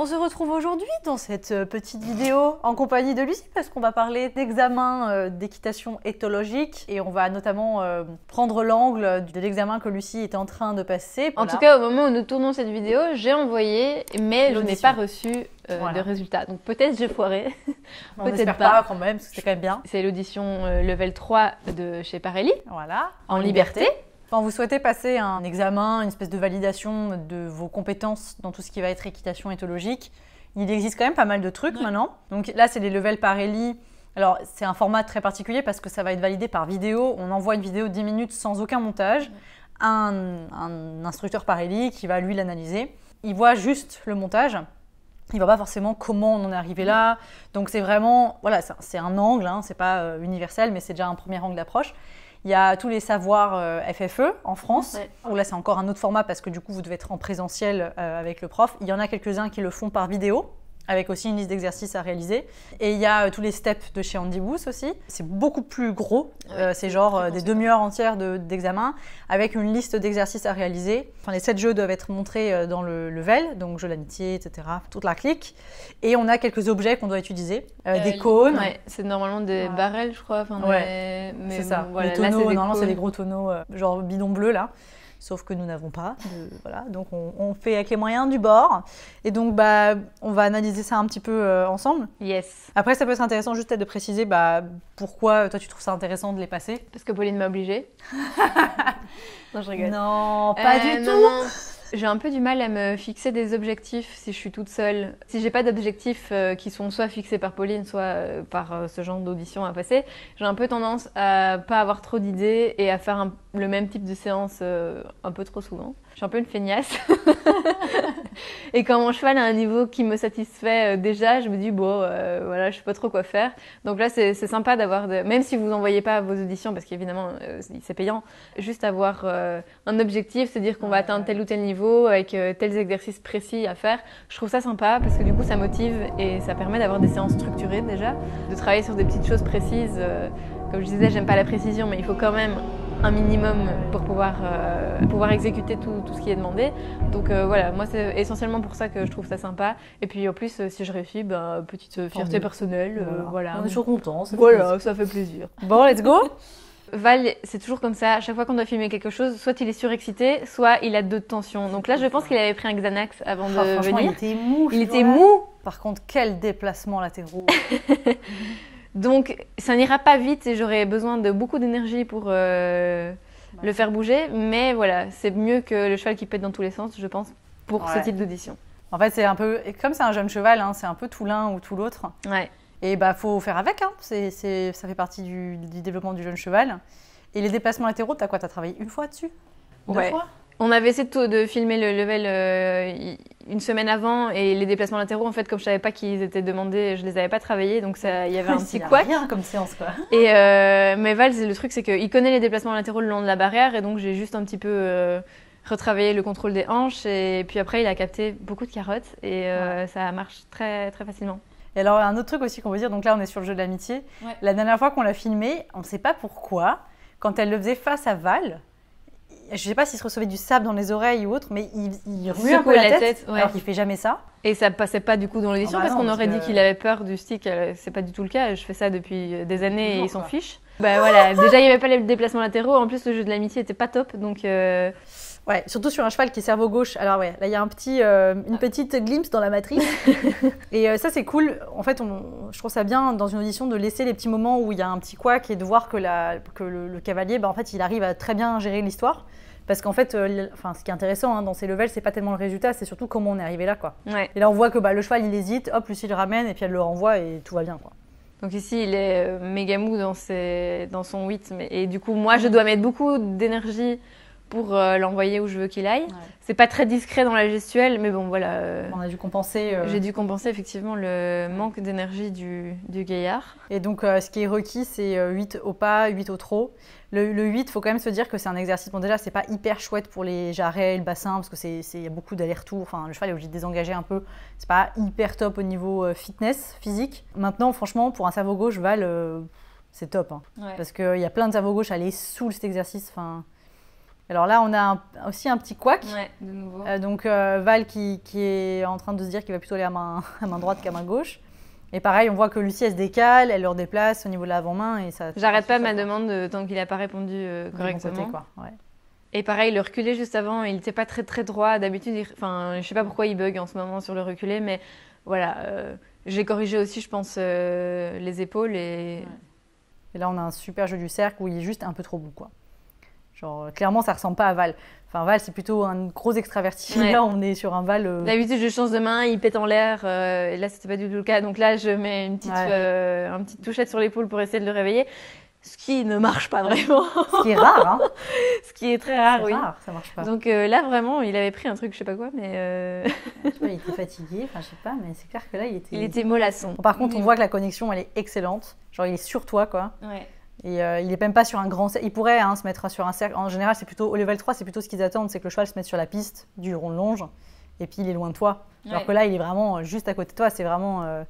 On se retrouve aujourd'hui dans cette petite vidéo en compagnie de Lucie parce qu'on va parler d'examen d'équitation éthologique et on va notamment prendre l'angle de l'examen que Lucie était en train de passer. En tout cas, au moment où nous tournons cette vidéo, j'ai envoyé, mais je n'ai pas reçu de résultat. Donc peut-être j'ai foiré. On n'espère pas quand même, parce que c'est quand même bien. C'est l'audition level 3 de chez Parelli. Voilà. En liberté. Quand vous souhaitez passer un examen, une espèce de validation de vos compétences dans tout ce qui va être équitation éthologique, il existe quand même pas mal de trucs maintenant. Donc là, c'est les levels Parelli. Alors, c'est un format très particulier parce que ça va être validé par vidéo. On envoie une vidéo de 10 minutes sans aucun montage à un instructeur Parelli qui va, lui, l'analyser. Il voit juste le montage. Il ne voit pas forcément comment on en est arrivé là. Donc, c'est vraiment... Voilà, c'est un angle, hein, c'est pas universel, mais c'est déjà un premier angle d'approche. Il y a tous les savoirs FFE en France, où là c'est encore un autre format parce que du coup vous devez être en présentiel avec le prof. Il y en a quelques-uns qui le font par vidéo, avec aussi une liste d'exercices à réaliser. Et il y a tous les steps de chez Andy Booth aussi. C'est beaucoup plus gros, c'est genre des demi-heures entières d'examen, avec une liste d'exercices à réaliser. Enfin, les 7 jeux doivent être montrés dans le level, donc jeu d'amitié, etc., toute la clique. Et on a quelques objets qu'on doit utiliser, des cônes. Ouais, c'est normalement des barrels, je crois. Enfin, mais c'est ça. Bon, voilà, les tonneaux, normalement cônes. c'est des gros tonneaux, genre bidon bleu là. Sauf que nous n'avons pas. Voilà, donc on fait avec les moyens du bord. Et donc, on va analyser ça un petit peu ensemble. Yes. Après, ça peut être intéressant juste peut-être de préciser pourquoi toi tu trouves ça intéressant de les passer. Parce que Pauline m'a obligée. Non, je rigole. Non, pas du tout. Non. J'ai un peu du mal à me fixer des objectifs si je suis toute seule. Si j'ai pas d'objectifs qui sont soit fixés par Pauline, soit par ce genre d'audition à passer, j'ai un peu tendance à pas avoir trop d'idées et à faire le même type de séance un peu trop souvent. Je suis un peu une feignasse. Et quand mon cheval a un niveau qui me satisfait déjà, je me dis voilà, je sais pas trop quoi faire. Donc là, c'est sympa d'avoir, même si vous envoyez pas vos auditions, parce qu'évidemment c'est payant, juste avoir un objectif, c'est dire qu'on va atteindre tel ou tel niveau avec tels exercices précis à faire. Je trouve ça sympa parce que du coup ça motive et ça permet d'avoir des séances structurées déjà, de travailler sur des petites choses précises. Comme je disais, j'aime pas la précision, mais il faut quand même un minimum pour pouvoir exécuter tout ce qui est demandé. Donc voilà, moi c'est essentiellement pour ça que je trouve ça sympa. Et puis en plus, si je réussis, petite fierté personnelle, voilà. On est toujours contents. Voilà, ça fait plaisir. Bon, let's go. Val, c'est toujours comme ça, à chaque fois qu'on doit filmer quelque chose, soit il est surexcité, soit il a de tension. Donc là, je pense qu'il avait pris un Xanax avant de venir. Il était mou. Il était mou. Par contre, quel déplacement latéraux. Donc, ça n'ira pas vite et j'aurai besoin de beaucoup d'énergie pour le faire bouger. Mais voilà, c'est mieux que le cheval qui pète dans tous les sens, je pense, pour ce type d'audition. En fait, c'est un peu, comme c'est un jeune cheval, hein, c'est un peu tout l'un ou tout l'autre. Ouais. Et faut faire avec, hein. Ça fait partie du développement du jeune cheval. Et les déplacements latéraux, t'as quoi? T'as travaillé une fois dessus? Deux fois? On avait essayé de filmer le level une semaine avant et les déplacements latéraux, en fait, comme je savais pas qu'ils étaient demandés, je les avais pas travaillés, donc il y avait un petit couac. Rien comme séance, quoi. Et mais Val, le truc, c'est qu'il connaît les déplacements latéraux le long de la barrière et donc j'ai juste un petit peu retravaillé le contrôle des hanches et puis après il a capté beaucoup de carottes et ça marche très très facilement. Et alors, un autre truc aussi qu'on veut dire, donc là on est sur le jeu de l'amitié. Ouais. La dernière fois qu'on l'a filmé, on ne sait pas pourquoi, quand elle le faisait face à Val, je ne sais pas s'il se recevait du sable dans les oreilles ou autre, mais il remue un peu la tête alors qu'il ne fait jamais ça. Et ça ne passait pas du coup dans l'audition parce qu'on aurait dit qu'il avait peur du stick. C'est pas du tout le cas, je fais ça depuis des années et il s'en fiche. Voilà, déjà il n'y avait pas les déplacements latéraux, en plus le jeu de l'amitié n'était pas top, donc... Ouais, surtout sur un cheval qui est cerveau gauche. Alors ouais, là il y a une petite glimpse dans la matrice. Et ça c'est cool. En fait, je trouve ça bien dans une audition de laisser les petits moments où il y a un petit couac et de voir que le cavalier, en fait, il arrive à très bien gérer l'histoire. Parce qu'en fait, ce qui est intéressant dans ces levels, c'est pas tellement le résultat, c'est surtout comment on est arrivé là, quoi. Ouais. Et là on voit que le cheval il hésite, hop, Lucie le ramène et puis elle le renvoie et tout va bien, quoi. Donc ici, il est méga mou dans son 8. Et du coup, moi, je dois mettre beaucoup d'énergie pour l'envoyer où je veux qu'il aille. Ouais. C'est pas très discret dans la gestuelle, mais bon, voilà. On a dû compenser. J'ai dû compenser effectivement le manque d'énergie du gaillard. Et donc, ce qui est requis, c'est 8 au pas, 8 au trot. Le 8, il faut quand même se dire que c'est un exercice. Bon, déjà, c'est pas hyper chouette pour les jarrets, le bassin, parce que y a beaucoup d'allers-retours. Enfin, le cheval est obligé de désengager un peu. C'est pas hyper top au niveau fitness, physique. Maintenant, franchement, pour un cerveau gauche, Val, c'est top. Hein. Ouais. Parce qu'il y a plein de cerveaux gauches à aller sous cet exercice. Alors là, on a aussi un petit couac. Ouais, de nouveau. Donc Val qui est en train de se dire qu'il va plutôt aller à main droite qu'à main gauche. Et pareil, on voit que Lucie, elle se décale, elle le redéplace au niveau de l'avant-main. Et ça. J'arrête pas ma demande tant qu'il n'a pas répondu correctement. Côté, quoi. Ouais. Et pareil, le reculé juste avant, il n'était pas très très droit. D'habitude, je sais pas pourquoi il bug en ce moment sur le reculé, mais voilà. J'ai corrigé aussi, je pense, les épaules. Et là, on a un super jeu du cercle où il est juste un peu trop beau, quoi. Genre, clairement, ça ressemble pas à Val. Enfin, Val, c'est plutôt un gros extraverti. Ouais. Là, on est sur un Val. D'habitude, je change de main, il pète en l'air. Et là, c'était pas du tout le cas. Donc là, je mets une petite touchette sur l'épaule pour essayer de le réveiller. Ce qui ne marche pas vraiment. Ce qui est rare, hein. Ce qui est très rare, c'est oui. Rare, ça marche pas. Donc là, vraiment, il avait pris un truc, je sais pas quoi, mais... Je sais pas, il était fatigué, enfin, je sais pas, mais c'est clair que là, il était mollasson. Bon, par contre, on voit que la connexion, elle est excellente. Genre, il est sur toi, quoi. Ouais. Et il est même pas sur un grand cercle. Il pourrait se mettre sur un cercle. En général, c'est plutôt au level 3, c'est plutôt ce qu'ils attendent, c'est que le cheval se mette sur la piste du rond-longe, et puis il est loin de toi. Alors que là, il est vraiment juste à côté de toi, c'est vraiment...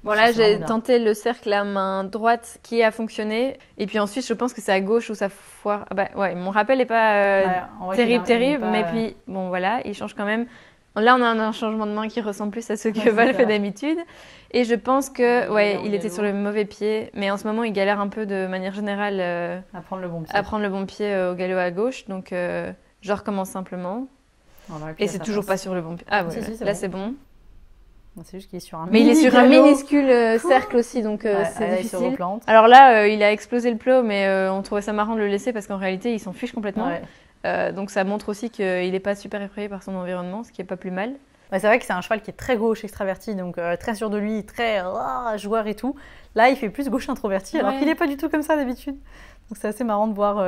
Bon là, j'ai tenté le cercle à main droite qui a fonctionné. Et puis ensuite, je pense que c'est à gauche où ça foire. Ah bah ouais, mon rappel n'est pas terrible. Mais puis, bon voilà, il change quand même. Là, on a un changement de main qui ressemble plus à ce que Val fait d'habitude. Et je pense que, il était sur le mauvais pied. Mais en ce moment, il galère un peu de manière générale à prendre le bon pied, au galop à gauche. Donc, je recommence simplement. Et c'est toujours pas sur le bon pied. Ah ouais, là, c'est bon. C'est juste qu'il est sur un il est sur un minuscule cercle aussi, donc c'est difficile. Alors là, il a explosé le plot, mais on trouvait ça marrant de le laisser parce qu'en réalité, il s'en fiche complètement. Donc ça montre aussi qu'il n'est pas super effrayé par son environnement, ce qui n'est pas plus mal. C'est vrai que c'est un cheval qui est très gauche extraverti, donc très sûr de lui, très joueur et tout. Là, il fait plus gauche introverti, alors qu'il n'est pas du tout comme ça d'habitude. Donc c'est assez marrant de voir...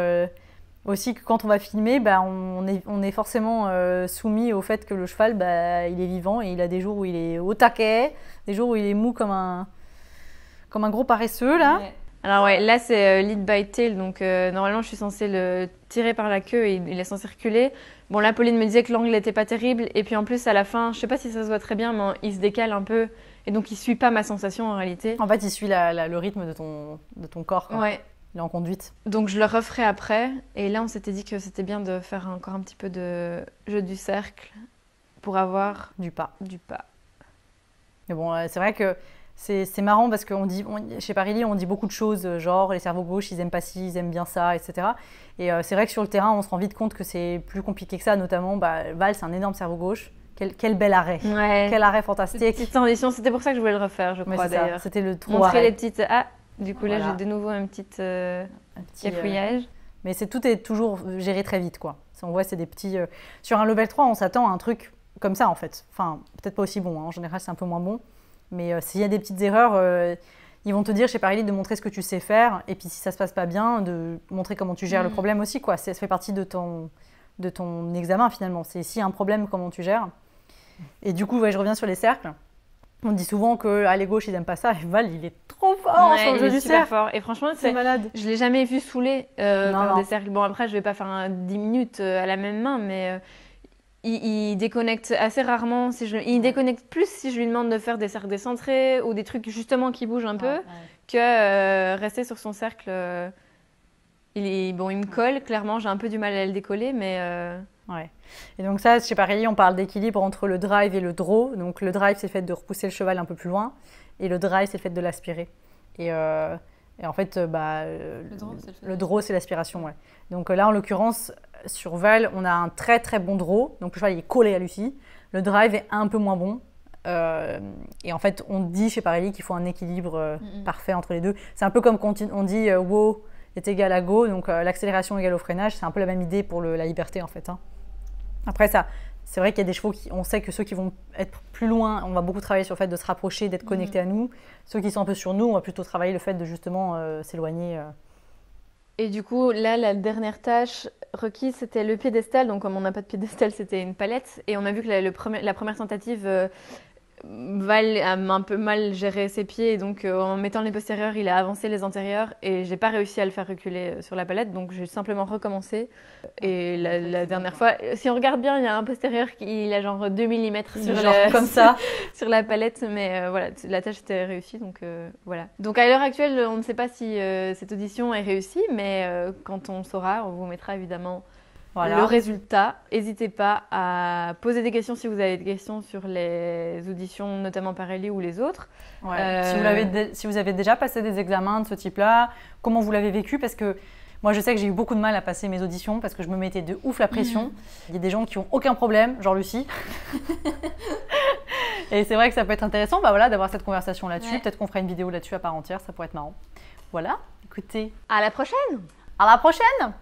Aussi que quand on va filmer, on est forcément soumis au fait que le cheval, il est vivant et il a des jours où il est au taquet, des jours où il est mou comme un gros paresseux là. Ouais. Alors là c'est lead by tail, donc normalement je suis censée le tirer par la queue et il est censé circuler. Bon là Pauline me disait que l'angle n'était pas terrible et puis en plus à la fin, je sais pas si ça se voit très bien, mais il se décale un peu et donc il suit pas ma sensation en réalité. En fait il suit le rythme de ton corps, quoi. Ouais. Il est en conduite. Donc je le referai après. Et là, on s'était dit que c'était bien de faire encore un petit peu de jeu du cercle pour avoir du pas. Mais bon, c'est vrai que c'est marrant parce que chez Parilly, on dit beaucoup de choses, genre les cerveaux gauches, ils aiment pas ci, ils aiment bien ça, etc. Et c'est vrai que sur le terrain, on se rend vite compte que c'est plus compliqué que ça, notamment Val, c'est un énorme cerveau gauche. Quel bel arrêt. Ouais. Quel arrêt fantastique. Petite transition, c'était pour ça que je voulais le refaire, je crois d'ailleurs. C'était le trop montrer arrêt. Les petites... Du coup, là, j'ai de nouveau un petit cafouillage. Mais tout est toujours géré très vite, quoi. On voit, c'est des petits... Sur un level 3, on s'attend à un truc comme ça, en fait. Enfin, peut-être pas aussi bon, hein. En général, c'est un peu moins bon. Mais s'il y a des petites erreurs, ils vont te dire chez Parilly de montrer ce que tu sais faire. Et puis, si ça se passe pas bien, de montrer comment tu gères le problème aussi, quoi. Ça fait partie de ton examen, finalement. C'est s'il y a un problème, comment tu gères. Et du coup, je reviens sur les cercles. On dit souvent qu'à les gauches, ils n'aiment pas ça. Et Val, il est trop fort sur le jeu du cercle. Fort. Et franchement, c'est malade. Je ne l'ai jamais vu saouler par des cercles. Bon, après, je ne vais pas faire 10 minutes à la même main, mais il déconnecte assez rarement. Il déconnecte plus si je lui demande de faire des cercles décentrés ou des trucs justement qui bougent un peu que rester sur son cercle. Il me colle, clairement. J'ai un peu du mal à le décoller, mais... Ouais. Et donc ça, chez Parilly, on parle d'équilibre entre le drive et le draw. Donc le drive, c'est le fait de repousser le cheval un peu plus loin. Et le drive, c'est le fait de l'aspirer. Et en fait, le draw, c'est l'aspiration. Ouais. Donc là, en l'occurrence, sur Val, on a un très très bon draw. Donc le cheval, il est collé à Lucie. Le drive est un peu moins bon. Et en fait, on dit chez Parilly qu'il faut un équilibre parfait entre les deux. C'est un peu comme quand on dit wow est égal à go. Donc l'accélération égale au freinage. C'est un peu la même idée pour la liberté, en fait. Hein. Après, c'est vrai qu'il y a des chevaux on sait que ceux qui vont être plus loin, on va beaucoup travailler sur le fait de se rapprocher, d'être connectés à nous. Ceux qui sont un peu sur nous, on va plutôt travailler le fait de justement s'éloigner. Et du coup, là, la dernière tâche requise, c'était le piédestal. Donc, comme on n'a pas de piédestal, c'était une palette. Et on a vu que la première tentative, Val a un peu mal géré ses pieds. Et donc, en mettant les postérieurs, il a avancé les antérieurs. Et j'ai pas réussi à le faire reculer sur la palette. Donc, j'ai simplement recommencé. Et la dernière fois, si on regarde bien, il y a un postérieur qui a genre 2 mm comme ça. sur la palette. Mais voilà, la tâche était réussie. Donc, voilà. Donc, à l'heure actuelle, on ne sait pas si cette audition est réussie. Mais quand on saura, on vous mettra évidemment Voilà. le résultat. N'hésitez pas à poser des questions si vous avez des questions sur les auditions, notamment Parelli ou les autres. Ouais. Si vous avez déjà passé des examens de ce type-là, comment vous l'avez vécu? Parce que moi, je sais que j'ai eu beaucoup de mal à passer mes auditions parce que je me mettais de ouf la pression. Il y a des gens qui ont aucun problème, genre Lucie. Et c'est vrai que ça peut être intéressant d'avoir cette conversation là-dessus. Ouais. Peut-être qu'on fera une vidéo là-dessus à part entière, ça pourrait être marrant. Voilà, écoutez, À la prochaine! à la prochaine!